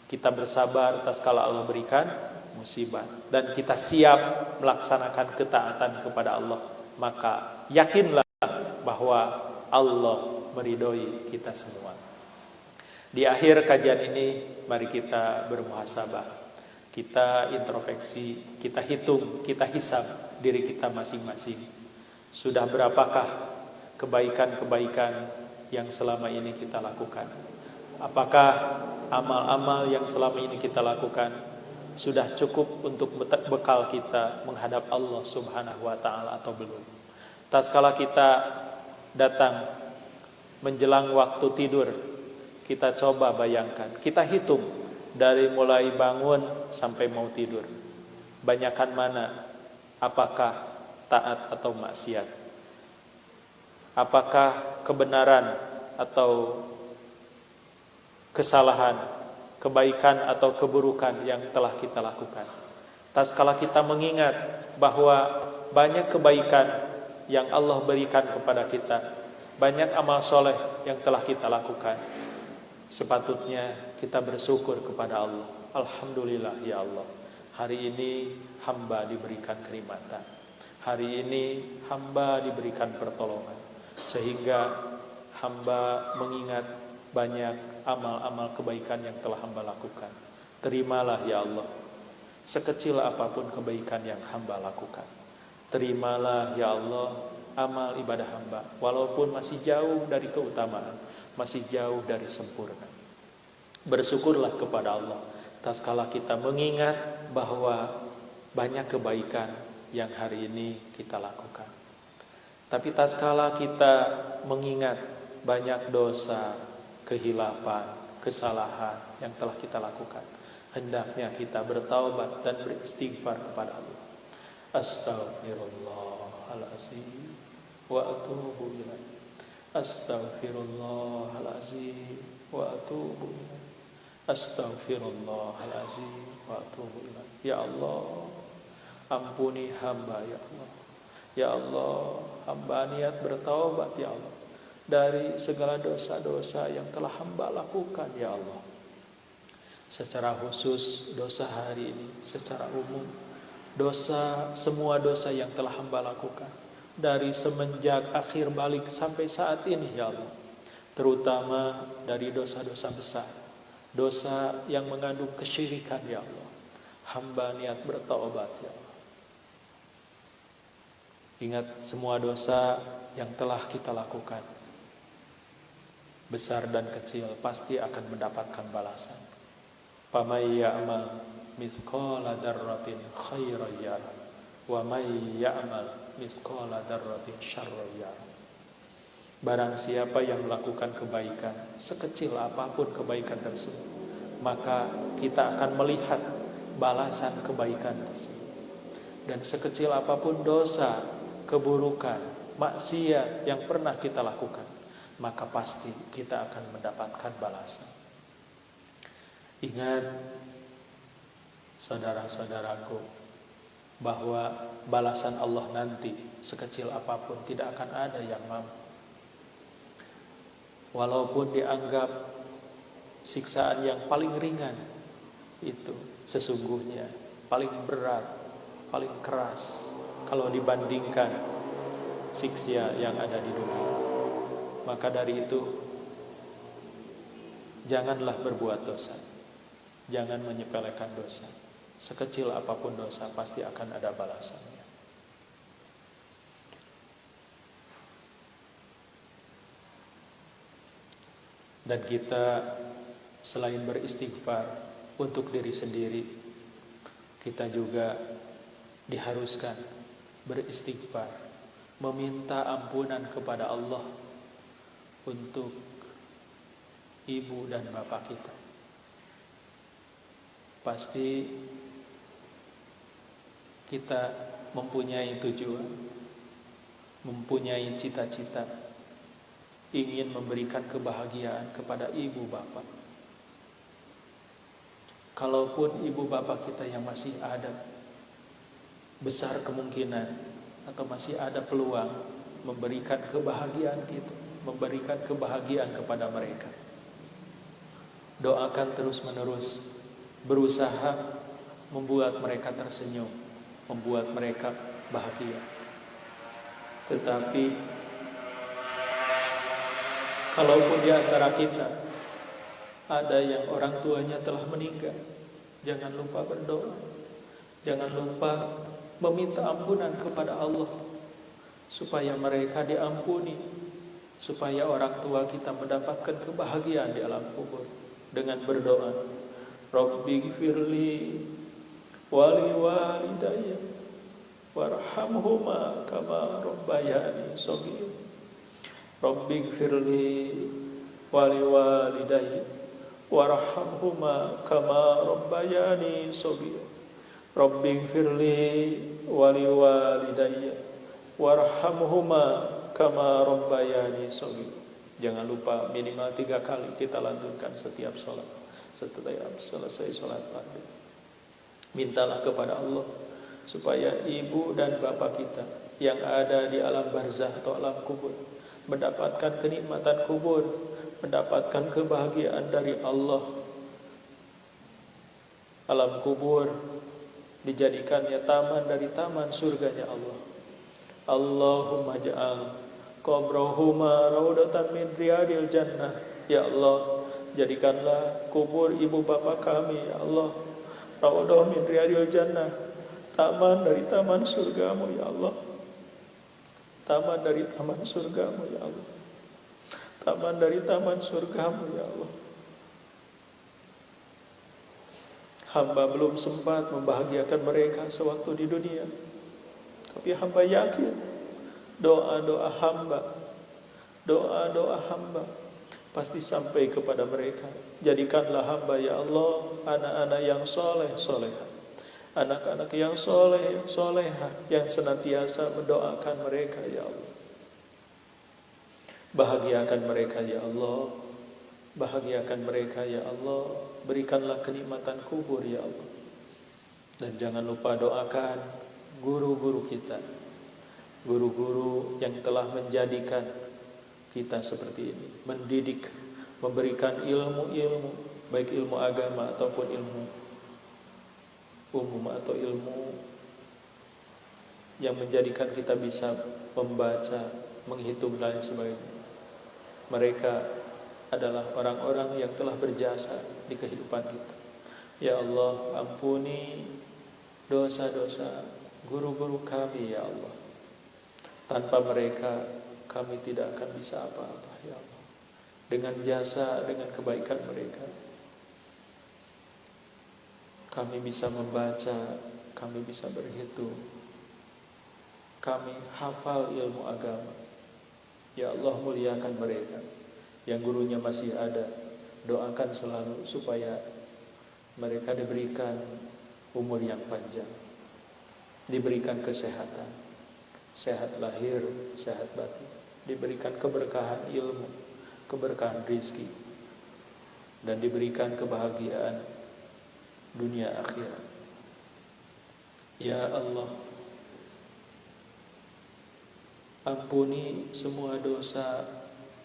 kita bersabar tatkala Allah berikan musibah, dan kita siap melaksanakan ketaatan kepada Allah, maka yakinlah bahwa Allah meridhoi kita semua. Di akhir kajian ini, mari kita bermuhasabah, kita introspeksi, kita hitung, kita hisab diri kita masing-masing. Sudah berapakah kebaikan-kebaikan yang selama ini kita lakukan? Apakah amal-amal yang selama ini kita lakukan sudah cukup untuk bekal kita menghadap Allah Subhanahu wa ta'ala atau belum? Tatkala kita datang menjelang waktu tidur, kita coba bayangkan, kita hitung dari mulai bangun sampai mau tidur, banyakan mana? Apakah taat atau maksiat? Apakah kebenaran atau kesalahan, kebaikan atau keburukan yang telah kita lakukan? Tatkala kita mengingat bahwa banyak kebaikan yang Allah berikan kepada kita, banyak amal soleh yang telah kita lakukan, sepatutnya kita bersyukur kepada Allah. Alhamdulillah ya Allah, hari ini hamba diberikan kenikmatan, hari ini hamba diberikan pertolongan, sehingga hamba mengingat banyak amal-amal kebaikan yang telah hamba lakukan. Terimalah ya Allah, sekecil apapun kebaikan yang hamba lakukan. Terimalah ya Allah amal ibadah hamba, walaupun masih jauh dari keutamaan, masih jauh dari sempurna. Bersyukurlah kepada Allah tatkala kita mengingat bahwa banyak kebaikan yang hari ini kita lakukan. Tapi tatkala kita mengingat banyak dosa, kehilapan, kesalahan yang telah kita lakukan, hendaknya kita bertaubat dan beristighfar kepada Allah. Astaghfirullahaladzim wa atubu ilaih. Astaghfirullahaladzim wa atubu ilaih. Astaghfirullahaladzim wa atubu ilaih. Ya Allah, ampuni hamba ya Allah. Ya Allah, hamba niat bertaubat ya Allah dari segala dosa-dosa yang telah hamba lakukan ya Allah. Secara khusus dosa hari ini, secara umum dosa, semua dosa yang telah hamba lakukan, dari semenjak akhir balik sampai saat ini ya Allah, terutama dari dosa-dosa besar, dosa yang mengandung kesyirikan ya Allah. Hamba niat bertaubat ya Allah. Ingat semua dosa yang telah kita lakukan, besar dan kecil, pasti akan mendapatkan balasan. Famay ya'mal mithqala dzarratin khairan yarah wa may ya'mal mithqala dzarratin syarran yarah. Barang siapa yang melakukan kebaikan, sekecil apapun kebaikan tersebut, maka kita akan melihat balasan kebaikan tersebut. Dan sekecil apapun dosa, keburukan, maksiat yang pernah kita lakukan, maka pasti kita akan mendapatkan balasan. Ingat saudara-saudaraku, bahwa balasan Allah nanti sekecil apapun tidak akan ada yang mampu. Walaupun dianggap siksaan yang paling ringan, itu sesungguhnya paling berat, paling keras kalau dibandingkan siksa yang ada di dunia. Maka dari itu, janganlah berbuat dosa, jangan menyepelekan dosa. Sekecil apapun dosa pasti akan ada balasannya. Dan kita selain beristighfar untuk diri sendiri, kita juga diharuskan beristighfar, meminta ampunan kepada Allah untuk ibu dan bapak kita. Pasti kita mempunyai tujuan, mempunyai cita-cita, ingin memberikan kebahagiaan kepada ibu bapak. Kalaupun ibu bapak kita yang masih ada, besar kemungkinan atau masih ada peluang memberikan kebahagiaan kita, memberikan kebahagiaan kepada mereka. Doakan terus-menerus, berusaha membuat mereka tersenyum, membuat mereka bahagia. Tetapi kalaupun di antara kita ada yang orang tuanya telah meninggal, jangan lupa berdoa, jangan lupa meminta ampunan kepada Allah supaya mereka diampuni, supaya orang tua kita mendapatkan kebahagiaan di alam kubur dengan berdoa, Rabbighfirli wali walidayya warhamhuma kama rabbayani shaghira. Rabbighfirli wali walidayya warhamhuma kama rabbayani shaghira. Rabbighfirli wali walidayya warhamhuma kama rabbayani shaghira. Jangan lupa minimal 3 kali kita lantunkan setiap sholat. Setiap selesai sholat maghrib, mintalah kepada Allah supaya ibu dan bapak kita yang ada di alam barzah atau alam kubur mendapatkan kenikmatan kubur, mendapatkan kebahagiaan dari Allah. Alam kubur dijadikannya taman dari taman surganya Allah. Allahumma ja'al qabrahuma raudatan min riyadil jannah. Ya Allah, jadikanlah kubur ibu bapak kami ya Allah raudhah min riyadil jannah, taman dari taman surgamu ya Allah. Taman dari taman surgamu ya Allah. Taman dari taman surgamu ya Allah. Hamba belum sempat membahagiakan mereka sewaktu di dunia, tapi hamba yakin doa-doa hamba pasti sampai kepada mereka. Jadikanlah hamba ya Allah anak-anak yang soleh solehah, anak-anak yang soleh solehah, yang senantiasa mendoakan mereka ya Allah. Bahagiakan mereka ya Allah, bahagiakan mereka ya Allah. Berikanlah kenikmatan kubur ya Allah. Dan jangan lupa doakan guru-guru kita, guru-guru yang telah menjadikan kita seperti ini, mendidik, memberikan ilmu-ilmu, baik ilmu agama ataupun ilmu umum atau ilmu yang menjadikan kita bisa membaca, menghitung dan lain sebagainya. Mereka adalah orang-orang yang telah berjasa di kehidupan kita. Ya Allah, ampuni dosa-dosa guru-guru kami, ya Allah. Tanpa mereka kami tidak akan bisa apa-apa, ya Allah. Dengan jasa, dengan kebaikan mereka, kami bisa membaca, kami bisa berhitung, kami hafal ilmu agama. Ya Allah, muliakan mereka. Yang gurunya masih ada, doakan selalu supaya mereka diberikan umur yang panjang, diberikan kesehatan, sehat lahir, sehat batin, diberikan keberkahan ilmu, keberkahan rizki, dan diberikan kebahagiaan dunia akhirat. Ya Allah, ampuni semua dosa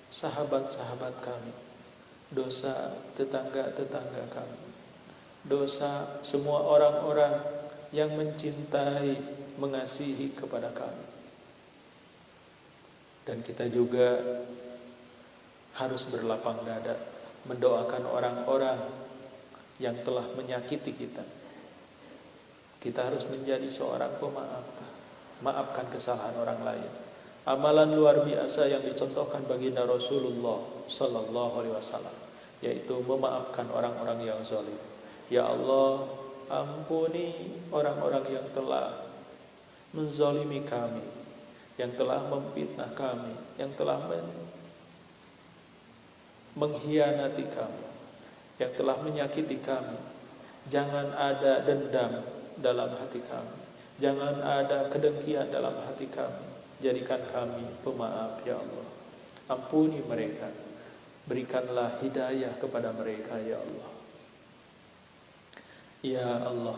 sahabat-sahabat kami, dosa tetangga-tetangga kami, dosa semua orang-orang yang mencintai, mengasihi kepada kami. Dan kita juga harus berlapang dada mendoakan orang-orang yang telah menyakiti kita. Kita harus menjadi seorang pemaaf, maafkan kesalahan orang lain. Amalan luar biasa yang dicontohkan baginda Rasulullah sallallahu alaihi wasallam, yaitu memaafkan orang-orang yang zalim. Ya Allah, ampuni orang-orang yang telah menzalimi kami, yang telah memfitnah kami, yang telah mengkhianati kami, yang telah menyakiti kami. Jangan ada dendam dalam hati kami, jangan ada kedengkian dalam hati kami. Jadikan kami pemaaf, ya Allah. Ampuni mereka, berikanlah hidayah kepada mereka, ya Allah. Ya Allah,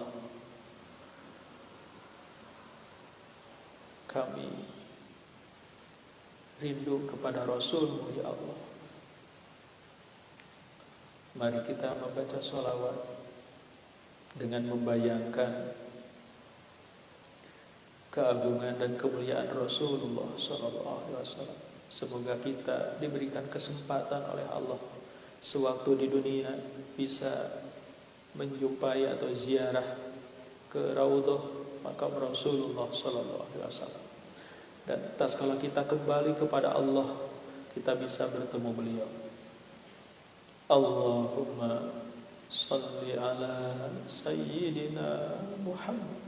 kami rindu kepada Rasul-Mu, ya Allah. Mari kita membaca sholawat dengan membayangkan keagungan dan kemuliaan Rasulullah SAW. Semoga kita diberikan kesempatan oleh Allah sewaktu di dunia bisa menjumpai atau ziarah ke Raudhah makam Rasulullah SAW. Dan tatkala kita kembali kepada Allah, kita bisa bertemu beliau. Allahumma salli ala Sayyidina Muhammad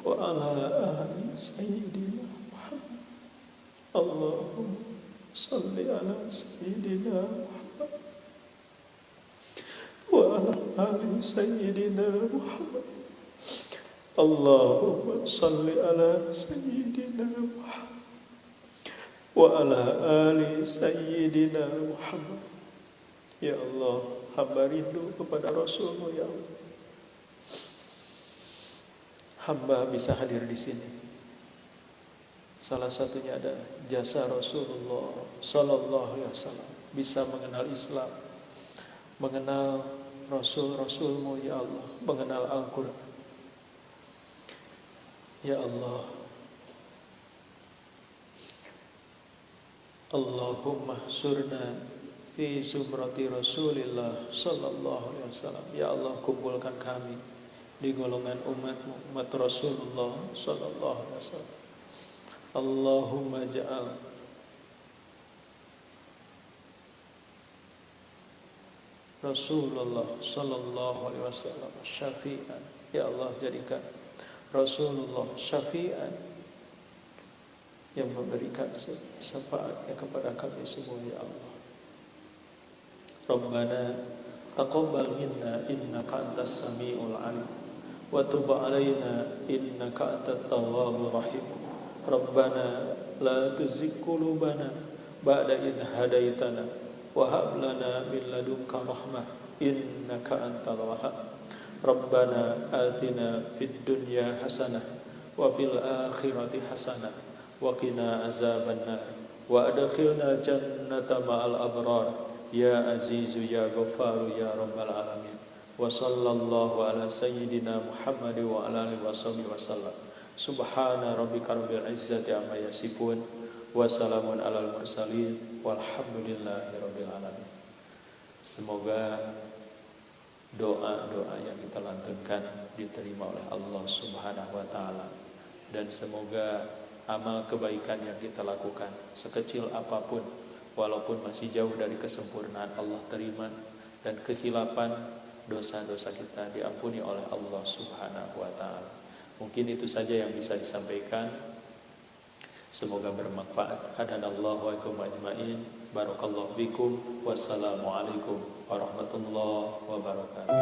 wa ala ali Sayyidina Muhammad. Allahumma salli ala Sayyidina Muhammad wa ala ali Sayyidina Muhammad. Allahumma salli ala Sayyidina Muhammad wa ala ali Sayyidina Muhammad. Ya Allah, hamba rindu kepada Rasul-Mu, ya Allah. Hamba bisa hadir di sini. Salah satunya ada jasa Rasulullah sallallahu alaihi wasallam, bisa mengenal Islam, mengenal Rasul-Rasul-Mu, ya Allah, mengenal Al-Qur'an. Ya Allah, Allahumma surna fi zumrati Rasulillah sallallahu alaihi wasallam. Ya Allah, kumpulkan kami di golongan umat-Mu, umat Rasulullah sallallahu alaihi wasallam. Allahumma ja'al Rasulullah sallallahu alaihi wasallam syafi'an. Ya Allah, jadikan Rasulullah syafi'an yang memberikan syafaatnya kepada kami semua, ya Allah. Rabbana taqabbal minna innaka antas samiul alim wa tub alaina innaka antat tawwabur rahim. Rabbana la tuzigh qulubana ba'da idh hadaitana wa hab lana min ladunka rahmah innaka antal wahhab. Rabbana atina fid dunya hasanah wa fil akhirati hasanah wa qina azabannar wa adkhilna jannata ma'al abrar ya azizu ya ghafaru ya rabbal alamin. Wa sallallahu ala sayyidina Muhammad wa ala alihi wasallam. Subhana rabbika rabbil izzati amma yasifun, wa salamun alal mursalin, walhamdulillahi rabbil alamin. Semoga doa-doa yang kita lantunkan diterima oleh Allah Subhanahu wa taala, dan semoga amal kebaikan yang kita lakukan sekecil apapun walaupun masih jauh dari kesempurnaan Allah terima, dan kehilapan dosa-dosa kita diampuni oleh Allah Subhanahu wa taala. Mungkin itu saja yang bisa disampaikan. Semoga bermanfaat. Hadanallahu wa ikum ajmain. Barakallahu fikum. Wassalamualaikum warahmatullahi wabarakatuh.